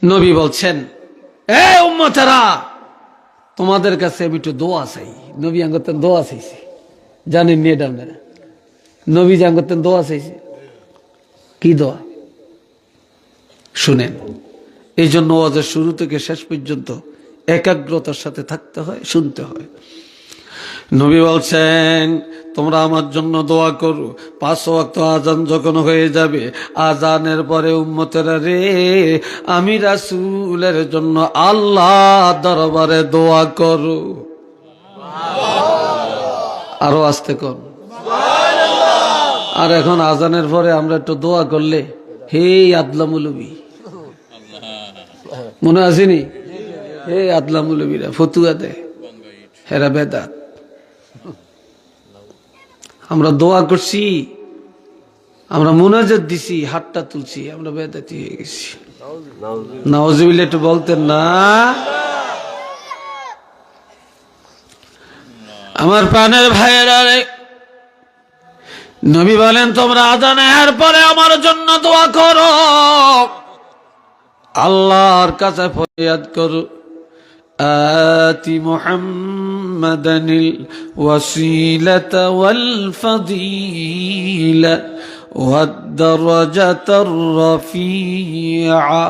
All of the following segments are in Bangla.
নবী বলছেন, এ উম্মতেরা, তোমাদের কাছে আমি একটু দোয়া চাই। নবী আঙ্গতেন দোয়া চাইছে, জানেন নি এটা আপনারা? নবী যে আঙ্গতেন দোয়া চাইছে, কি দোয়া শুনেন। এই জন্য ওয়াজের শুরু থেকে শেষ পর্যন্ত একাগ্রতার সাথে থাকতে হয়, শুনতে হয়। নবী বলছেন, তোমরা আমার জন্য দোয়া করো। 5 ওয়াক্ত আজান যখন হয়ে যাবে, আজানের পরে উম্মতেরা রে, আমি রাসূলের জন্য আল্লাহ দরবারে দোয়া করো। আরো আস্তে কর। আর এখন আজানের পরে আমরা একটু দোয়া করলে, হে আদলা মৌলবী, মনে আসেনি? হে আদলা মৌলবীরা ফতুয়া দেয়, হেরা বেদাত। আমরা দোয়া করছি, আমরা মুনাজাত দিছি, হাতটা তুলছি, আমরা বেদাতি হয়ে গেছি। নাউজুবিল্লাহ একটু বলতেন না? আমার প্রাণের ভাইয়েরা রে, নবী বলেন, তোমরা আজানের পরে আমার জন্য দোয়া করো, আল্লাহর কাছে ফরিয়াদ করো। آتِ محمدًا الوسيلة والفضيلة والدرجة الرفيعة।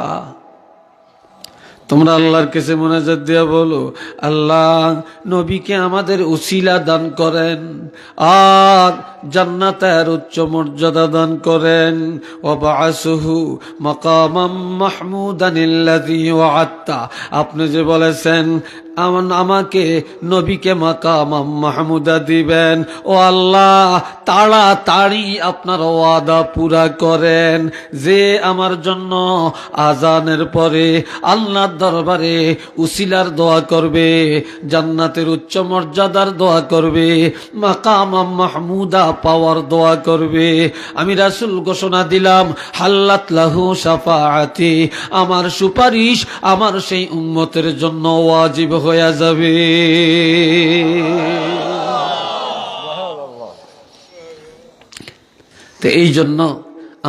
তোমরা আল্লাহর কাছে মুনাজাত দিয়া বলো, আল্লাহ নবীকে আমাদের উসিলা দান করেন, আর জান্নাতের উচ্চ মর্যাদা দান করেন। ওয়াবআসহু মাকামাম মাহমুদানিল্লাযী ওয়া'আদতা, আপনি যে বলেছেন আমাকে নবীকে মাকামাম মাহমুদা দিবেন, ও আল্লাহ তাড়াতাড়ি আপনার ওয়াদা পুরা করেন যে আমার জন্য আজানের পরে আল্লাহর দরবারে উসিলার দোয়া করবে, জান্নাতের উচ্চ মর্যাদার দোয়া করবে, মাকামাম মাহমুদা পাওয়ার দোয়া করবে। আমি রাসূল ঘোষণা দিলাম, হাল্লাত লাহু শাফাআতি, আমার সুপারিশ আমার সেই উম্মতের জন্য ওয়াজিব হয়ে যাবে। তো এই জন্য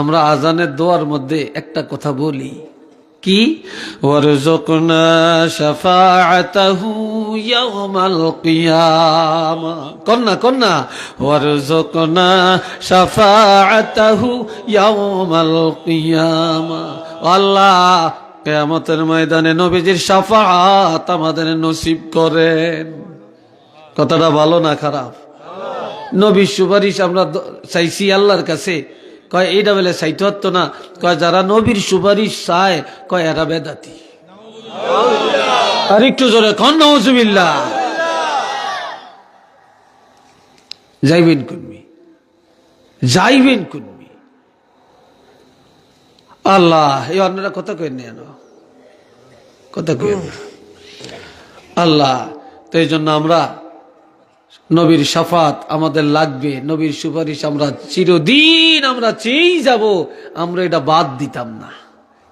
আমরা আজানের দোয়ার মধ্যে একটা কথা বলি, কি? ওয়ারযুকনা শাফাআতাহু ইয়াওমাল কিয়ামা। কন্না ওয়ারযুকনা শাফাআতাহু ইয়াওমাল কিয়ামা। আল্লাহ কিয়ামতের ময়দানে নবীজির শাফাআত আমাদের নসিব করেন। কথাটা ভালো না খারাপ? নবীর সুপারিশ আমরা চাইছি আল্লাহর কাছে, কয় এইটা বলে চাইতে হতো না, কয় যারা নবীর সুপারিশ চায়, কয় এরা বেদাতি। আর একটু জোরে কন নাউজুবিল্লাহ। যাইবেন কুনমি, যাইবেন কুনমি। আল্লাহ, এই অন্যরা কথা কই না, কথা কই না আল্লাহ। তো এই জন্য আমরা নবীর শাফাত আমাদের লাগবে, নবীর সুপারিশ আমরা চিরদিন আমরা চেয়েই যাব, আমরা এটা বাদ দিতাম না।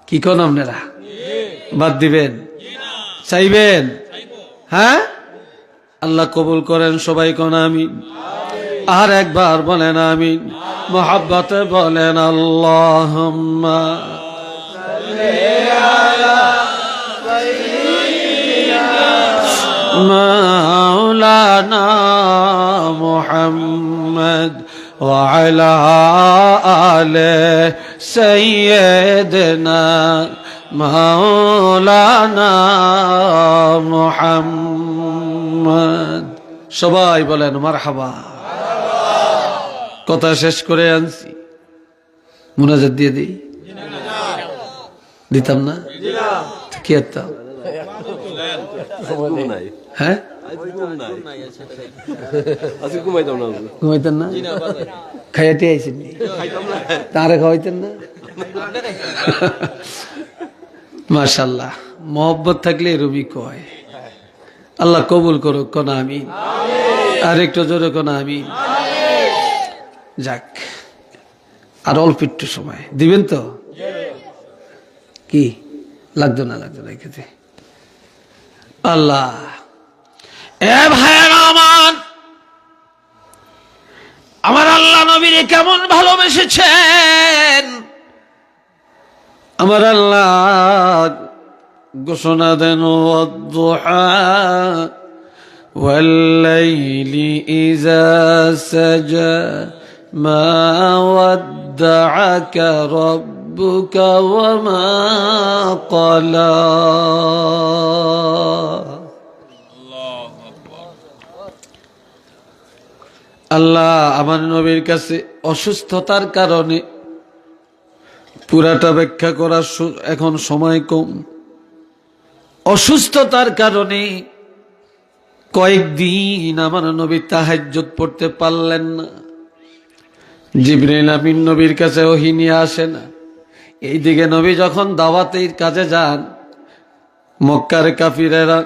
কি কোন আপনারা বাদ দিবেন? চাইবেন? হ্যাঁ, আল্লাহ কবুল করেন। সবাই কোন আমিন। আর একবার বলেন আমিন। মুহাব্বতে বলেন আল্লাহুম্মা মাওলানা মুহাম্মদ ওয়া আলা আলে সাইয়্যিদিনা মাওলানা মুহাম্মদ। সবাই বলেন মারহাবা। কথা শেষ করে আনছি, মুনাজাত দিয়ে দিই, দিতাম না? কি করতাম? হ্যাঁ, ঘুমাইতেন না? খাইয়াতে আইসেন তারে খাওয়াইতেন না? মাশাআল্লাহ, মোহব্বত থাকলে এরকমই কয়। আল্লাহ কবুল করুক, কোন আমিন। আর একটু জোরে কোন আমিন। যাক, আর অল্প একটু সময় দিবেন তো? কি লাগতো না রেখেছে আল্লাহ। এ ভাইয়েরা আমার আল্লাহ নবীরে কেমন ভালোবেসেছেন। আমার আল্লাহ ঘোষণা দেন ওয়াদ-দুহা ওয়াল-লাইলি ইযা সাজা মা ওয়াদ্দা'আকা রাব্বুকা ওয়া মা ক্বালা। আল্লাহ আমার নবীর কাছে অসুস্থতার কারণে পুরাটা ব্যাখ্যা করার এখন সময় কম। অসুস্থতার কারণে কয়েকদিন আমার নবী তাহাজ্জুদ পড়তে পারলেন না। জিবরাইল আমিন নবীর কাছে ওহী নিয়ে আসে না। এইদিকে নবী যখন দাওয়াতের কাজে যান, মক্কার কাফিরেরা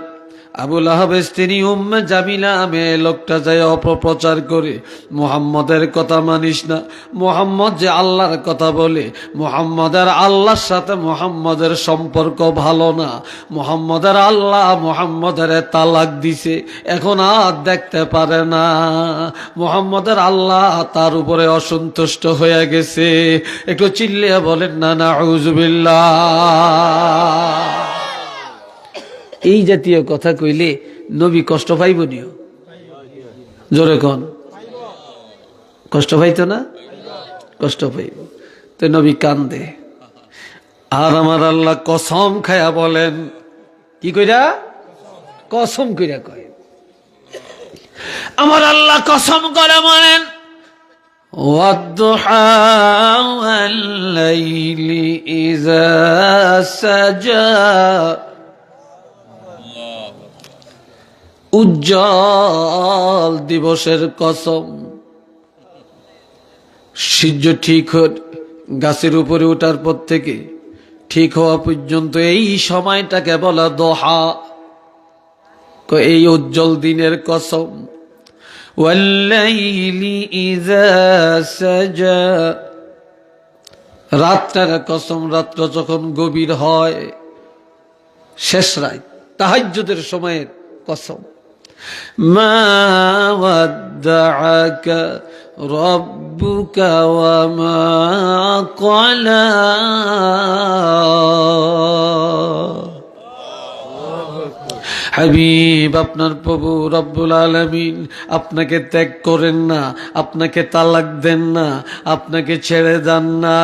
আবুল আহাবের স্ত্রী উম্মে জামিলা মেয়ে লোকটা যায় অপপ্রচার করে, মুহাম্মদের কথা মানিস না, মুহাম্মদ যে আল্লাহর কথা বলে, মুহাম্মদের আল্লাহর সাথে মুহাম্মদের সম্পর্ক ভালো না, মুহাম্মদের আল্লাহ মুহাম্মদের তালাক দিছে, এখন আর দেখতে পারে না, মুহাম্মদের আল্লাহ তার উপরে অসন্তুষ্ট হয়ে গেছে। একটু চিল্লিয়ে বলেন না নাউযুবিল্লাহ। এই জাতীয় কথা কইলে নবী কষ্ট পাইব নিও? জোরে কন, কষ্ট পাইতো না? কষ্ট পাইব। তো নবী কান্দে, আর আমার আল্লাহ কসম খায়া বলেন, কি কইরা? কসম কইরা কয়, আমার আল্লাহ কসম করে বলেন ওয়াদ-দুহা ওয়াল-লাইলি ইযা সাজা, উজ্জ্বল দিবসের কসম। সূর্য ঠিক গাছের উপরে ওঠার পর থেকে ঠিক হওয়া পর্যন্ত এই সময়টাকে বলা দোহা, এই উজ্জ্বল দিনের কসম। ওয়াল-লাইলি ইযা সাজা, রাতের কসম, রাত্র যখন গভীর হয়, শেষ রাত, তাহাজ্জুদের সময়ের কসম। মা ওয়াদ্দা'আকা রাব্বুকা ওয়া মা ক্বালা, হাবিব আপনার প্রভু রব্বুল আলামিন আপনাকে ত্যাগ করেন না, আপনাকে তালাক দেন না, আপনাকে ছেড়ে দেন না,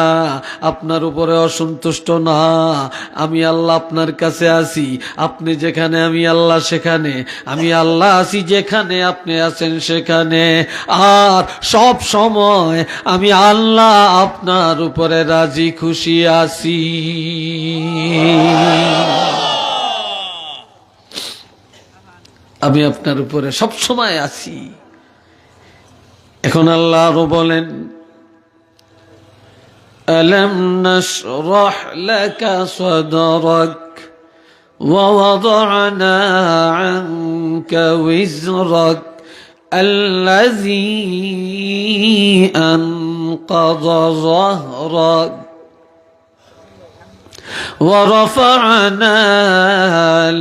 আপনার উপরে অসন্তুষ্ট না। আমি আল্লাহ আপনার কাছে আসি, আপনি যেখানে আমি আল্লাহ সেখানে, আমি আল্লাহ আসি যেখানে আপনি আছেন সেখানে, আর সব সময় আমি আল্লাহ আপনার উপরে রাজি খুশি আছি। আমি আপনার উপরে সব সময় আছি। এখন আল্লাহ আরো বলেন আলাম নাশরাহ লাকা সাদরাক ওয়া ওয়াদা'না আনকা ওয়িজরাক আল্লাযী আনকাযা যাহরাক ওয়া রাফা'না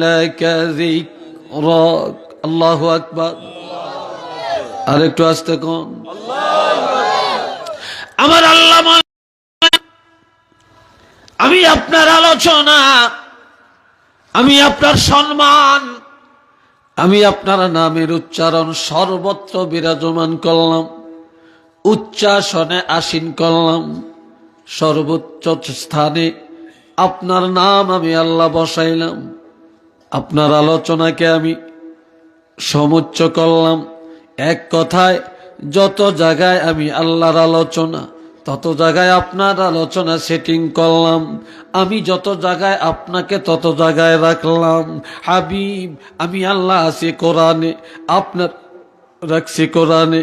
লাকা যিকরাক। আল্লাহু আকবার। আর একটু আস্তে কোন আমার আল্লাহ, আমি আপনার আলোচনা, আমি আপনার সম্মান, আমি আপনার নামের উচ্চারণ সর্বত্র বিরাজমান করলাম, উচ্চাসনে আসীন করলাম, সর্বোচ্চ স্থানে আপনার নাম আমি আল্লাহ বসাইলাম, আপনার আলোচনাকে আমি সমুচ্চ করলাম। এক কথায় যত জায়গায় আমি আল্লাহর আলোচনা, তত জায়গায় আপনার আলোচনা সেটিং করলাম। আমি যত জায়গায় আপনাকে তত জায়গায় রাখলাম। হাবিব আমি আল্লাহ আছি কোরআনে, আপনার রাখছি কোরআনে।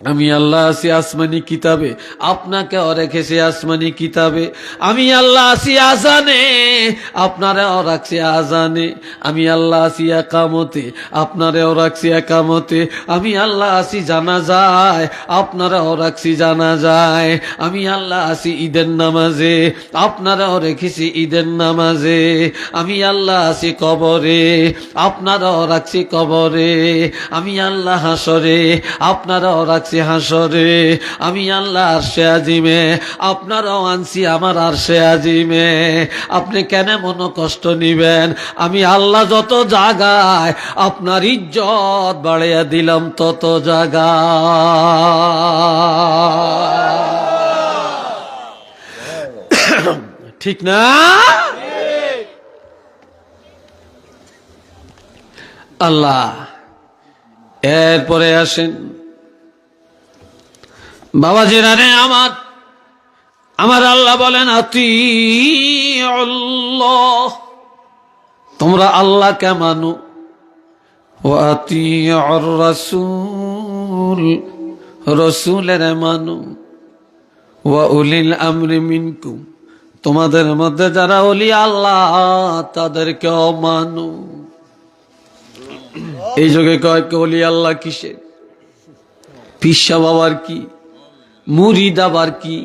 আমি আল্লাহ আছি আসমানি কিতাবে, আপনাকেও রেখেছি আসমানি কিতাবে। আমি আল্লাহ আছি আজানে, আপনারাও রাখছি আজানে। আমি আল্লাহ আছি একামতে, আপনারাও রাখছি একামতে। আমি আল্লাহ আছি জানাজায়, আপনারাও রাখছি জানাজায়। আমি আল্লাহ আছি ঈদের নামাজে, আপনারাও রেখেছি ঈদের নামাজে। আমি আল্লাহ আছি কবরে, আপনারাও রাখছি কবরে। আমি আল্লাহ হাসরে, আপনারাও রাখছি রাখছি হাসরে, আমি আল্লাহ আরশে আজিমে, আপনারাও আনছি আমার আরশে আজিমে। আপনি কেন মনো কষ্ট নিবেন? আমি আল্লাহ যত জায়গায় আপনার ইজ্জত বাড়িয়ে দিলাম তত জায়গা। ঠিক না? আল্লাহ এরপরে আসেন বাবাজিরা রে আমার, আমার আল্লাহ বলেন আতিউল্লাহ, তোমরা আল্লাহকে মানো, ওয়া আতিউর রাসূল, রাসূলের মানো, ওয়া উলিল আমরি মিনকুম, তোমাদের মধ্যে যারা ওলি আল্লাহ তাদেরকেও মানো। এই যুগে কয় ওলি আল্লাহ কিসের? পিসা বাবার কি, মুরিদ আবার কি,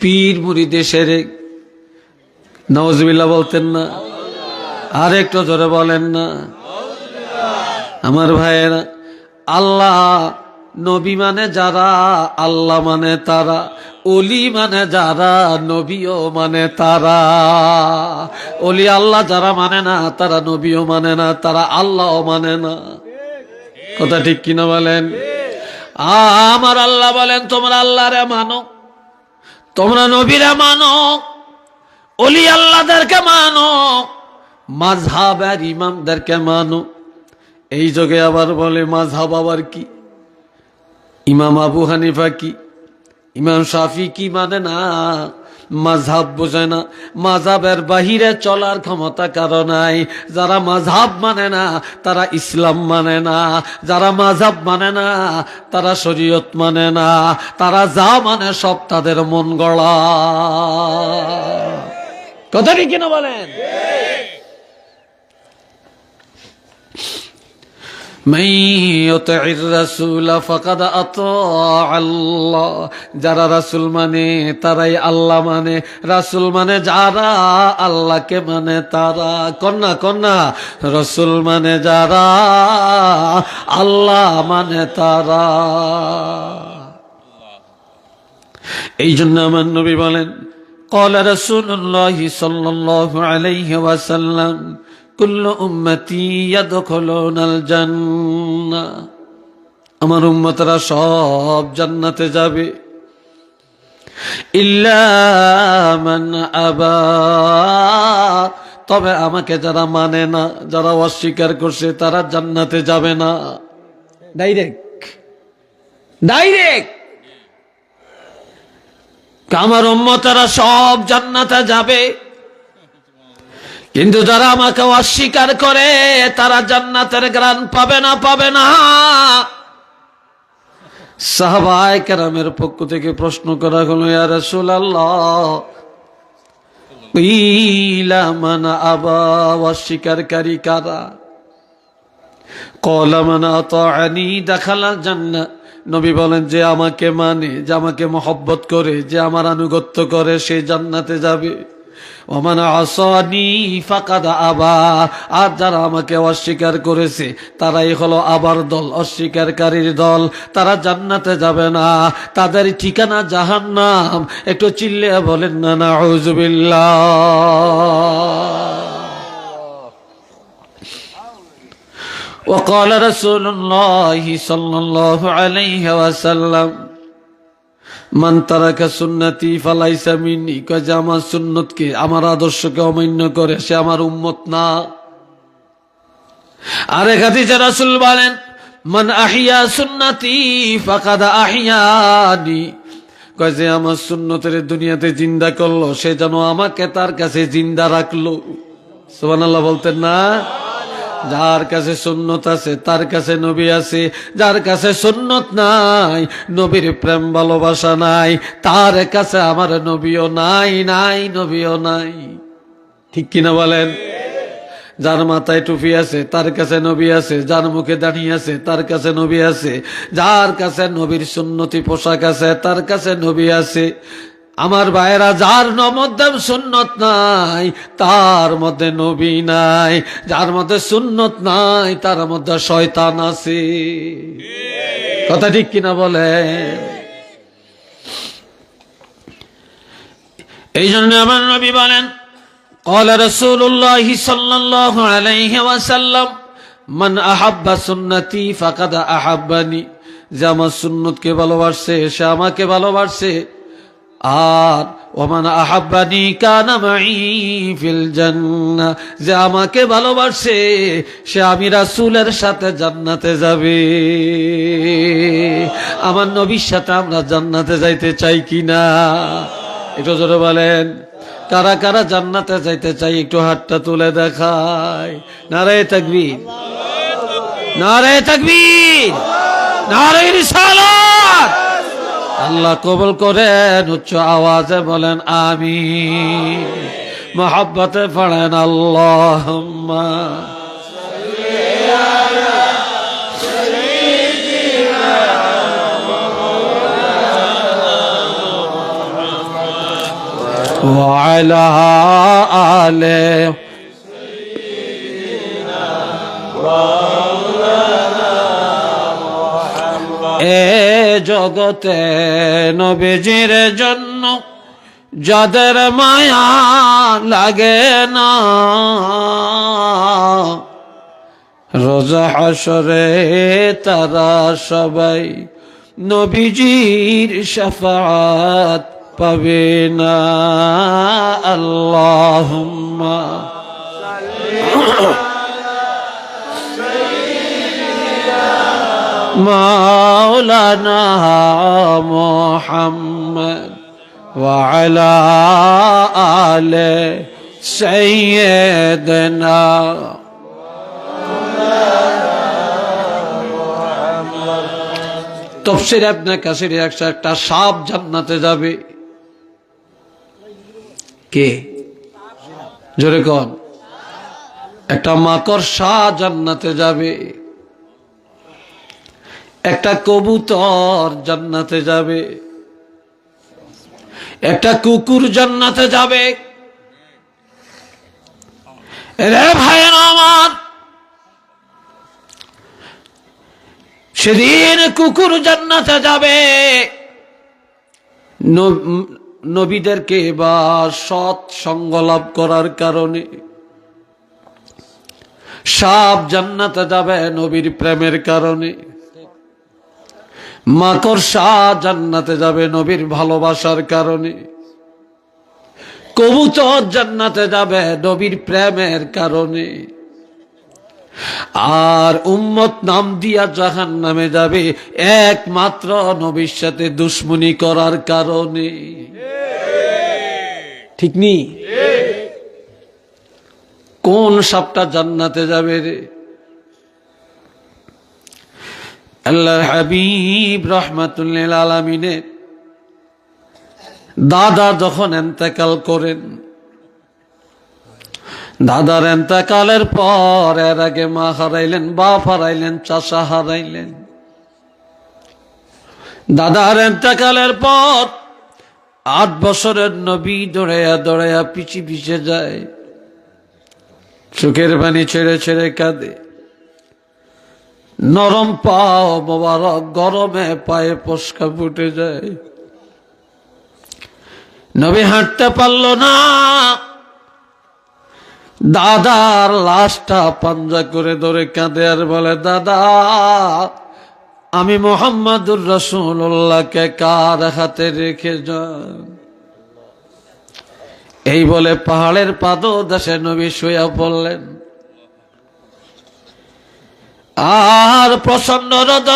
পীর মুরিদে সেরেক, নাউজুবিল্লাহ বলতেন না? আর একটু জোরে বলেন না? আমার ভাইয়েরা, আল্লাহ নবী মানে যারা, আল্লাহ মানে তারা, ওলি মানে যারা, নবীও মানে তারা। ওলি আল্লাহ যারা মানে না তারা নবীও মানে না, তারা আল্লাহও মানে না। কথা ঠিক কিনা বলেন? আমার আল্লাহ বলেন তোমরা আল্লাহরে মানো, তোমরা নবীরে মানো, ওলি আল্লাহদেরকে মানো, মাযহাবের ইমামদেরকে মানো। এই যুগে আবার বলে মাযহাব আবার কি? ইমাম আবু হানিফা কি, ইমাম শাফি কি মানে না, মাযহাব বোঝে না, মাযহাবের বাহিরে চলার ক্ষমতা কারো নাই। যারা মাযহাব মানে না তারা ইসলাম মানে না, যারা মাযহাব মানে না তারা শরীয়ত মানে না, তারা যা মানে সব তাদের মন গড়া। কথা কি কিনা বলেন? যারা রাসূল মানে তারাই আল্লাহ মানে, রাসূল মানে যারা আল্লাহকে মানে তারা। কন্যা কন্যা, রাসূল মানে যারা আল্লাহ মানে তারা। এই জন্য আমার নবী বলেন قال رسول الله صلى الله عليه وسلم كل উম্মতি ইয়াদখুলুনাল জান্নাহ, আমার উম্মতরা সব জান্নাতে যাবে, ইল্লা মান আবা, তবে আমাকে যারা মানে না, যারা অস্বীকার করছে তারা জান্নাতে যাবে না। ডাইরেক্ট ডাইরেক্ট আমার উম্মতরা সব জান্নাতে যাবে, কিন্তু যারা আমাকে অস্বীকার করে তারা জান্নাতের গ্রাণ পাবে না, পাবে না। সাহাবায়ে কেরামের পক্ষ থেকে প্রশ্ন করা হলো, ইয়া রাসূলুল্লাহ কিলা মান আবা, অস্বীকারী কারা? ক্বালা মান আতাআনি দাখালাল জান্নাহ, নবী বলেন যে আমাকে মানে, যে আমাকে মহব্বত করে, যে আমার আনুগত্য করে সে জান্নাতে যাবে। ওমান আসানি ফাকাদ আবা, আর যারা আমাকে অস্বীকার করেছে তারাই হলো আবার দল, অস্বীকারীর দল, তারা জান্নাতে যাবে না, তাদের ঠিকানা জাহান্নাম। একটু চিল্লিয়ে বলেন না নাউযুবিল্লাহ। وقال رسول الله صلى الله عليه وسلم মান তারাকা সুন্নতি ফালাইসা মিন্নি, কয় যে আমার সুন্নতকে, আমার আদর্শকে অমান্য করে সে আমার উম্মত না। আরেক হাদিসে রাসূল বলেন মান আহিয়া সুন্নতি ফাকাদ আহিয়ানি, কয় যে আমার সুন্নতের দুনিয়াতে জিন্দা করলো সে যেন আমাকে তার কাছে জিন্দা রাখলো। সুবহানাল্লাহ বলতেন না? যার কাছে সুন্নত আছে তার কাছে নবী আছে, যার কাছে সুন্নত নাই, নবীর প্রেম ভালোবাসা নাই, তার কাছে আমার নবীও নাই, নাই নবীও নাই। ঠিক কিনা বলেন? যার মাথায় টুপি আছে তার কাছে নবী আছে, যার মুখে দাড়ি আছে তার কাছে নবী আছে, যার কাছে নবীর সুন্নতি পোশাক আছে তার কাছে নবী আছে। আমার ভাইয়েরা, যার মধ্যে সুন্নত নাই তার মধ্যে নবী নাই, যার মধ্যে সুন্নত নাই তার মধ্যে শয়তান আছে। কথা ঠিক কিনা বলে? এই জন্য আমার নবী বলেন, قال رسول الله صلى الله عليه وسلم من احب سنتي فقد احبني, যে আমার সুন্নতকে ভালোবাসে সে আমাকে ভালোবাসে। আর ওমান আহাব্বানি কানা মাই ফিল জান্নাহ, যে আমাকে ভালোবাসে সে আমি রাসূলের সাথে জান্নাতে যাবে। আমার নবীর সাথে আমরা জান্নাতে যাইতে চাই কিনা? একটু জোরে বলেন, কারা কারা জান্নাতে যাইতে চাই? একটু হাতটা তুলে দেখায়। নারায়ে তাকবীর, নারায়ে তাকবীর, নারায়ে রিসালাত। আল্লাহ কবুল করেন, উচ্চ আওয়াজে বলেন আমিন। মহব্বতে পড়েন আল্লাহুম্মা ওয়া আলা আলে এ জগতে নবীজির জন্য যাদের মায়া লাগে না, রোজ হাসরে তারা সবাই নবীজির শাফাআত পাবে না। আল্লাহুম্মা মাওলানা মুহাম্মদ ওয়া আলা আলে সাইয়্যিদিনা। তাফসীর ইবনে কাসির একটা সাপ জান্নাতে যাবে। কে? জোরে কোন? একটা মাকড়সা জান্নাতে যাবে, একটা কবুতর জান্নাতে যাবে, একটা কুকুর জান্নাতে যাবে। রে ভাইয়েরা আমার, সেদিন কুকুর জান্নাতে যাবে, নবীদেরকে বা সৎ সঙ্গ লাভ করার কারণে। সাপ জান্নাতে যাবে নবীর প্রেমের কারণে। মাকড়সা জান্নাতে যাবে নবীর ভালোবাসার কারণে। কবুতর জান্নাতে যাবে নবীর প্রেমের কারণে। আর উম্মত নাম দিয়া জাহান্নামে যাবে একমাত্র নবীর সাথে দুশমনি করার কারণে। ঠিক নি? কোন সাপটা জান্নাতে যাবে রে? আল্লাহর হাবিব রাহমাতুল্লিল আলামিনের দাদা যখন ইন্তেকাল করেন, দাদার ইন্তেকালের পর এর আগে মা হারাইলেন, বাপ হারাইলেন, চাচা হারাইলেন। দাদার ইন্তেকালের পর 8 বছরের নবী দৌড়াইয়া দৌড়াইয়া পিছে পিছে যায়, চোখের পানি ছেড়ে ছেড়ে কাঁদে। নরম পাও মোবারক, গরমে পায়ে পশকা ফুটে যায়। নবী হাঁটতে পারল না, দাদার লাশটা পাঞ্জা করে ধরে কাঁদে আর বলে, দাদা আমি মুহাম্মাদুর রাসূলুল্লাহকে কার হাতে রেখে যান? এই বলে পাহাড়ের পাদদেশে নবী শুয়ে পড়লেন। আর প্রচন্ড রোদ,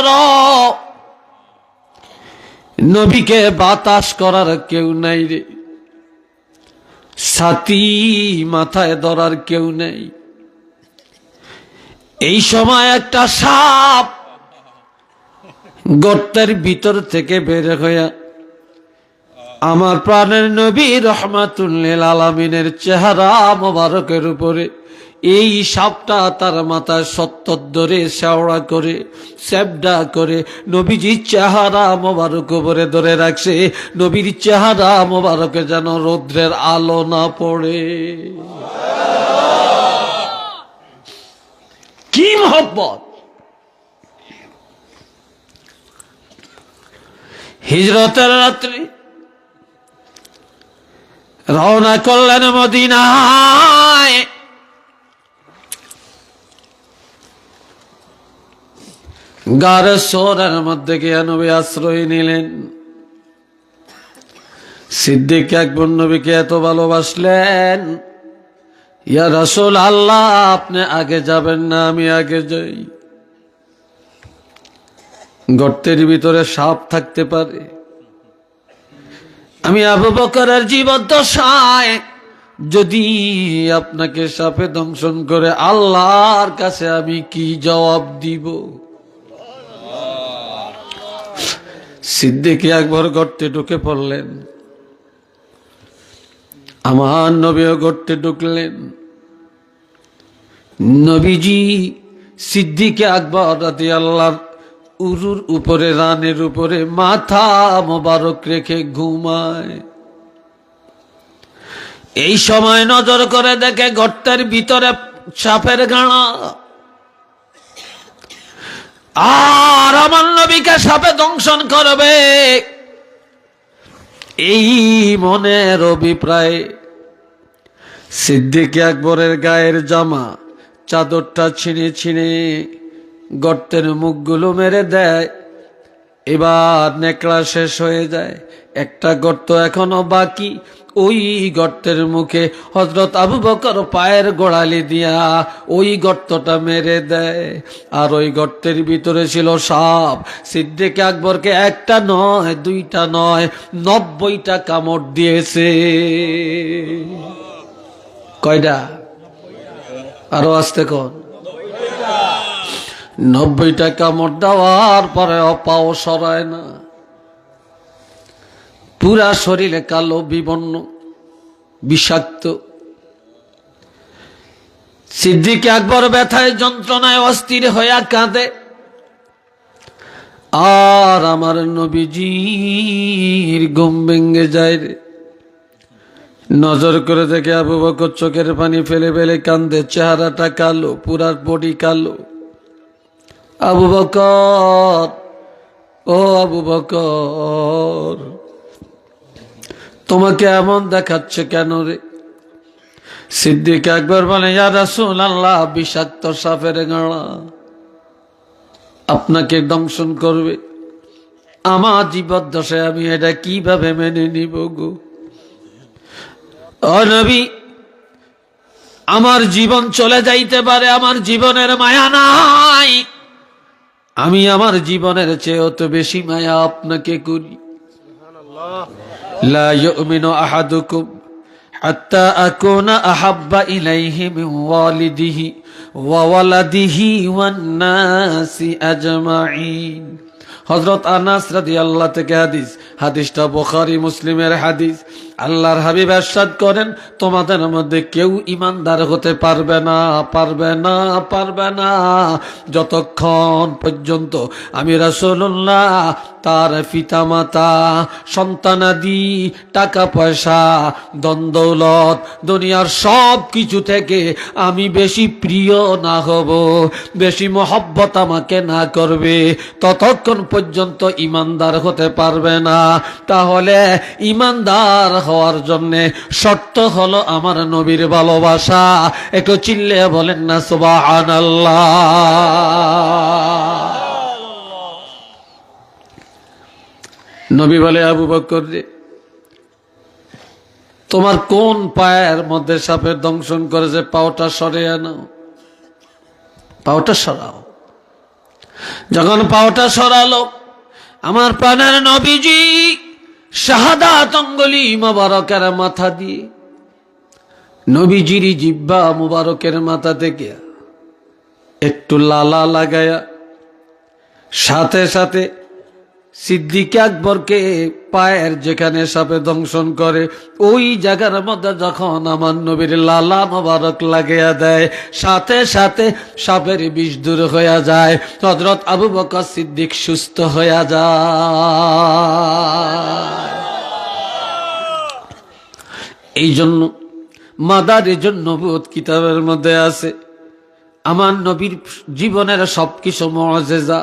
নবীকে বাতাস করার কেউ নাই রে, ছাতি মাথায় ধরার কেউ নেই। এই সময় একটা সাপ গর্তের ভিতর থেকে বের হইয়া আমার প্রাণের নবী রাহমাতুল্লিল আলামিনের চেহারা মোবারকের উপরে এই সাপটা তার মাথায় 70 ধরে শেওড়া করে স্যাবডা করে নবীজির চেহারা মোবারক উপরে ধরে রাখছে। নবীর চেহারা মোবারকে যেন রৌদ্রের আলো না পড়ে। কি মহব্বত! হিজরতের রাত্রি রওনা করলেন মদিনায়। গারে সোরের মধ্যে গিয়ে নবী আশ্রয় নিলেন। সিদ্দিক আকবর নবীকে এত ভালোবাসলেন, ইয়া রাসূল আল্লাহ, আপনি আগে যাবেন না আমি আগে যাই? গর্তের ভিতরে সাপ থাকতে পারে, আমি আবু বকরের জীবদ্দশায় যদি আপনাকে সাপে দংশন করে আল্লাহর কাছে আমি কি জবাব দিব? সিদ্দিক আকবর গর্তে ঢুকে পড়লেন, আমার নবীও গর্তে ঢুকলেন। নবীজি সিদ্দিক আকবর রাদিয়াল্লাহু উরুর উপরে, রানের উপরে মাথা মোবারক রেখে ঘুমায়। এই সময় নজর করে দেখে গর্তের ভিতরে সাপের গাঁড়া, আর আমার নবীকে সাপে দংশন করবে এই মনের অভিপ্রায় সিদ্দিক আকবরের গায়ের জামা চাদরটা ছিঁড়ে ছিঁড়ে গর্তের মুখগুলো মেরে দেয়। এবার নেকড়া শেষ হয়ে যায়, একটা গর্ত এখনো বাকি। ওই গর্তের মুখে হযরত আবু বকর পায়ের গোড়ালি দিয়া ওই গর্তটা মেরে দেয়। আর ওই গর্তের ভিতরে ছিল সাপ। সিদ্দিক আকবরকে একটা নয়, দুইটা নয়, 90টা কামড় দিয়েছে। কয়টা? আরো আসতে কন। 90টা কামড় দেওয়ার পরে পাও সরায় না, পুরা শরীরে কালো বিবর্ণ বিষাক্ত। সিদ্দিক আকবর ব্যথায় যন্ত্রণায় অস্থির হইয়া কাঁদে। আর আমার নবীজির ঘুম ভেঙে যায় রে। নজর করে দেখে আবু বকর চোখের পানি ফেলে ফেলে কান্দে, চেহারাটা কালো, পুরা বডি কালো। আবু বকর, ও আবু বকর, তোমাকে এমন দেখাচ্ছে কেন রে? সিদ্দিক আকবর বলে, ইয়া রাসূলুল্লাহ, বিষাক্ত সাপের গাঁড়া আপনাকে দংশন করবে। আমার জীবদ্দশায় আমি এটা কিভাবে মেনে নিব গো? ও নবী, আমার জীবন চলে যাইতে পারে, আমার জীবনের মায়া নাই, আমি আমার জীবনের চেয়েও তো বেশি মায়া আপনাকে করি। লা ইউমিনু আহাদুকুম হাত্তা আকুনা আহাব্বা ইলাইহি মিন ওয়ালিদিহি ওয়া ওয়ালাদিহি ওয়ান নাসি আজমাইন। হযরত আনাস রাদিয়াল্লাহু থেকে হাদিস, হাদিসটা বুখারী মুসলিমের হাদিস। আল্লাহর হাবিব ইরশাদ করেন, তোমাদের মধ্যে কেউ ঈমানদার হতে পারবে না, পারবে না, পারবে না যতক্ষণ পর্যন্ত আমি রাসূলুল্লাহ তার পিতামাতা, সন্তানাদি, টাকা পয়সা, ধন দৌলত, দুনিয়ার সব কিছু থেকে আমি বেশি প্রিয় না হব, বেশি মহব্বত আমাকে না করবে, ততক্ষণ পর্যন্ত ঈমানদার হতে পারবে না। তাহলে ঈমানদার হওয়ার জন্যে শর্ত হলো আমার নবীর ভালোবাসা। একটু চিল্লে বলেন না সুবহানাল্লাহ। নবী বলে, আবু বকর রে, তোমার কোন পায়ের মধ্যে সাপের দংশন করেছে? পাওটা সরে আনো, পাওটা সরাও। যখন পাওটা সরালো, আমার প্রাণের নবীজি শাহাদাত অঙ্গুলি মুবারকের মাথা দিয়ে নবীজির জিহ্বা মুবারকের মাথা থেকে একটু লালা লাগায়া সাথে সাথে সিদ্দিক আকবরকে পায়ের যেখানে সাপে দংশন করে ওই জায়গার মধ্যে যখন আমার নবীর লালা মোবারক লাগিয়া দেয়, সাথে সাথে সাপের বিষ দূর হইয়া যায়। হযরত আবু বকর সিদ্দিক সুস্থ হইয়া যায়। এই জন্য মাদারিজুন নবুওয়াত কিতাবের মধ্যে আছে, আমার নবীর জীবনের সবকিছু মুআজিজা,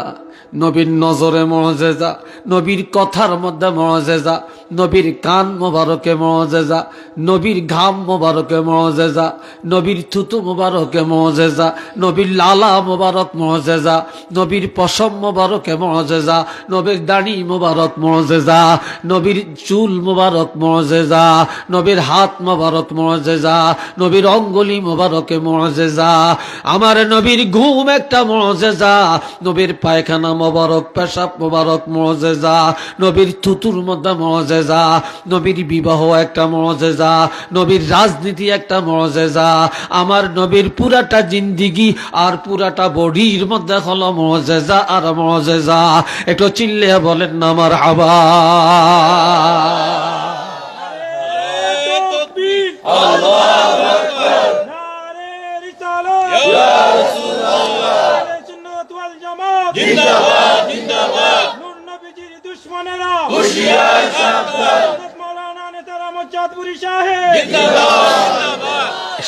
নবীর নজরে মুআজিজা, নবীর কথার মধ্যে মুআজিজা, নবীর কান মোবারকে মুআজিজা, নবীর ঘাম মোবারকে মুআজিজা, নবীর থুতু মোবারকে মুআজিজা, নবীর লালা মোবারক মুআজিজা, নবীর পশম মোবারকে মুআজিজা, নবীর দাড়ি মোবারক মুআজিজা, নবীর চুল মোবারক মুআজিজা, নবীর হাত মোবারক মুআজিজা, নবীর অঙ্গুলি মোবারকে মুআজিজা। আমার নবীর ঘুম একটা মুআজিজা, নবীর পায়খানা মোবারক, পেশাব মোবারক মুআজিজা, নবীর থুতুর মধ্যে মুআজিজা, নবীর বিবাহ একটা মুআজিজা, নবীর রাজনীতি একটা মুআজিজা। আমার নবীর পুরাটা জিন্দিগি আর পুরাটা বডির মধ্যে হলো মুআজিজা আর মুআজিজা। একটু চিল্লিয়ে বলেন না মারহাবা।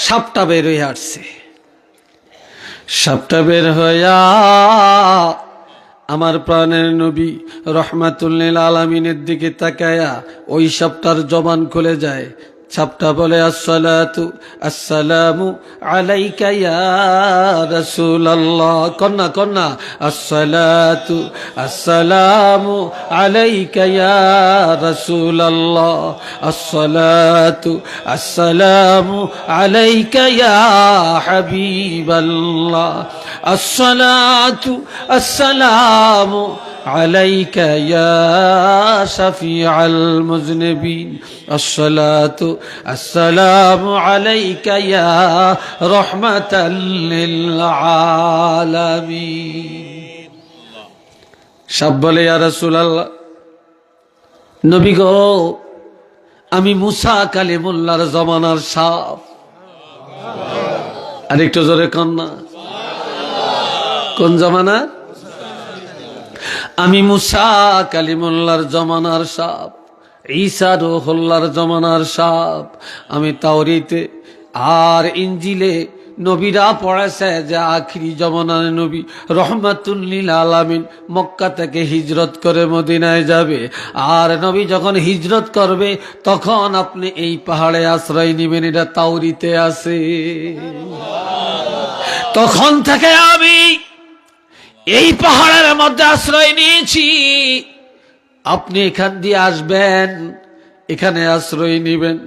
সাপটা বের হয়ে আসছে, সাপটা বের হইয়া আমার প্রাণের নবী রহমাতুল লিল আলামিনের দিকে তাকায়া ওই সাপটার জবান খুলে যায়। সাপটা বলে আসসালাতু আসসালামু আলাইকা ইয়া রাসূলুল্লাহ। কন্যা কন্যা আসসালাতু আসসালামু আলাইকা ইয়া রাসূলুল্লাহ, আসসালাতু আসসালামু আলাইকা ইয়া হাবিবাল্লাহ, আসসালাতু আসসালামু আলাইকা ইয়া শাফিআল মুযনিবিন, আসসালাতু আসসালামু আলাইকা ইয়া রাহমাতাল লিল আলামিন। সাপ বলে ইয়া রাসূলুল্লাহ, নবী গো আমি মুসা কালিমুল্লাহর জমানার সাপ। আরেকটু জোরে কন্যা, কোন জমানা? আমি মুসা কালিমুল্লাহর জমানার সাপ, ঈসা রূহুল্লাহর জমানার সাপ। আমি তাওরীতে আর ইনজিলে নবীরা পড়েছে যে আখিরি জমানার নবী রহমাতুল লিল আলামিন মক্কা থেকে হিজরত করে মদিনায় যাবে। আর নবী যখন হিজরত করবে তখন আপনি এই পাহাড়ে আশ্রয় নেবেন, এটা তাওরীতে আছে। তখন থেকে আমি এই পাহাড়ের মধ্যে আশ্রয় নিয়েছি। আপনি এখান দিয়ে আসবেন, এখানে আশ্রয় নেবেন,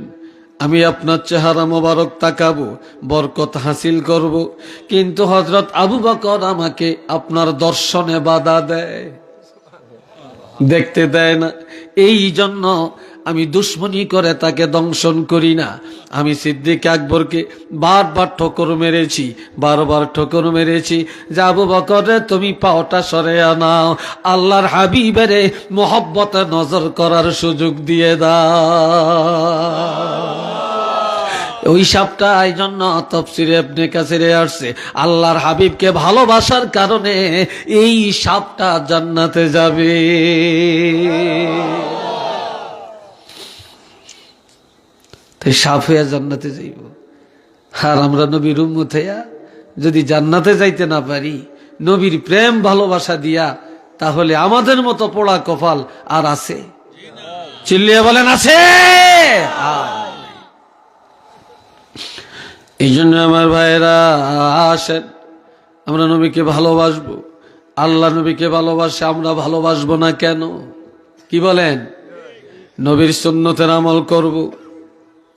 আমি আপনার চেহারা মোবারক তাকাবো, বরকত হাসিল করব। কিন্তু হযরত আবু বকর আমাকে আপনার দর্শনে বাধা দেয়, দেখতে দেয় না। এই জন্য আমি দুশ্মনী করে তাকে দংশন করি না। আমি সিদ্দিক আকবরকে বারবার ঠোকর মেরেছি, বারবার ঠোকর মেরেছি যে আবু বকর রে তুমি পাওটা সরে আনাও, আল্লাহর হাবিবের মোহব্বতে নজর করার সুযোগ দিয়ে দাও। ওই সাপটা এই জন্য তাফসীরে ইবনে কাসিরে আসছে, আল্লাহর হাবিবকে ভালোবাসার কারণে এই সাপটা জান্নাতে যাবে। তাই সাপ হইয়া জান্নাতে যাইব। আর আমরা নবীর উম্মত হইয়া যদি জান্নাতে যাইতে না পারি নবীর প্রেম ভালোবাসা দিয়া, তাহলে আমাদের মতো পোড়া কপাল আর আছে? চিল্লিয়ে বলেন আছে? এই জন্য আমার ভাইরা আসেন, আমরা নবীকে ভালোবাসবো। আল্লাহ নবীকে ভালোবাসে, আমরা ভালোবাসবো না কেন? কি বলেন? নবীর সুন্নতের আমল করব,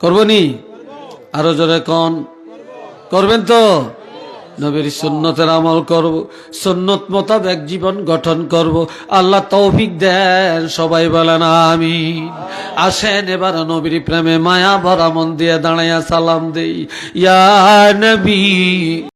করবনি? আরো জোরে কোন করবেন তো? নবীর সুন্নতের আমল করব, সুন্নত মোতাবেক জীবন গঠন করব। আল্লাহ তৌফিক দেন, সবাই বলেন আমিন। আসেন এবার নবীর প্রেমে মায়া ভরা মন দিয়ে দাঁড়াইয়া সালাম দেই, ইয়া নবী।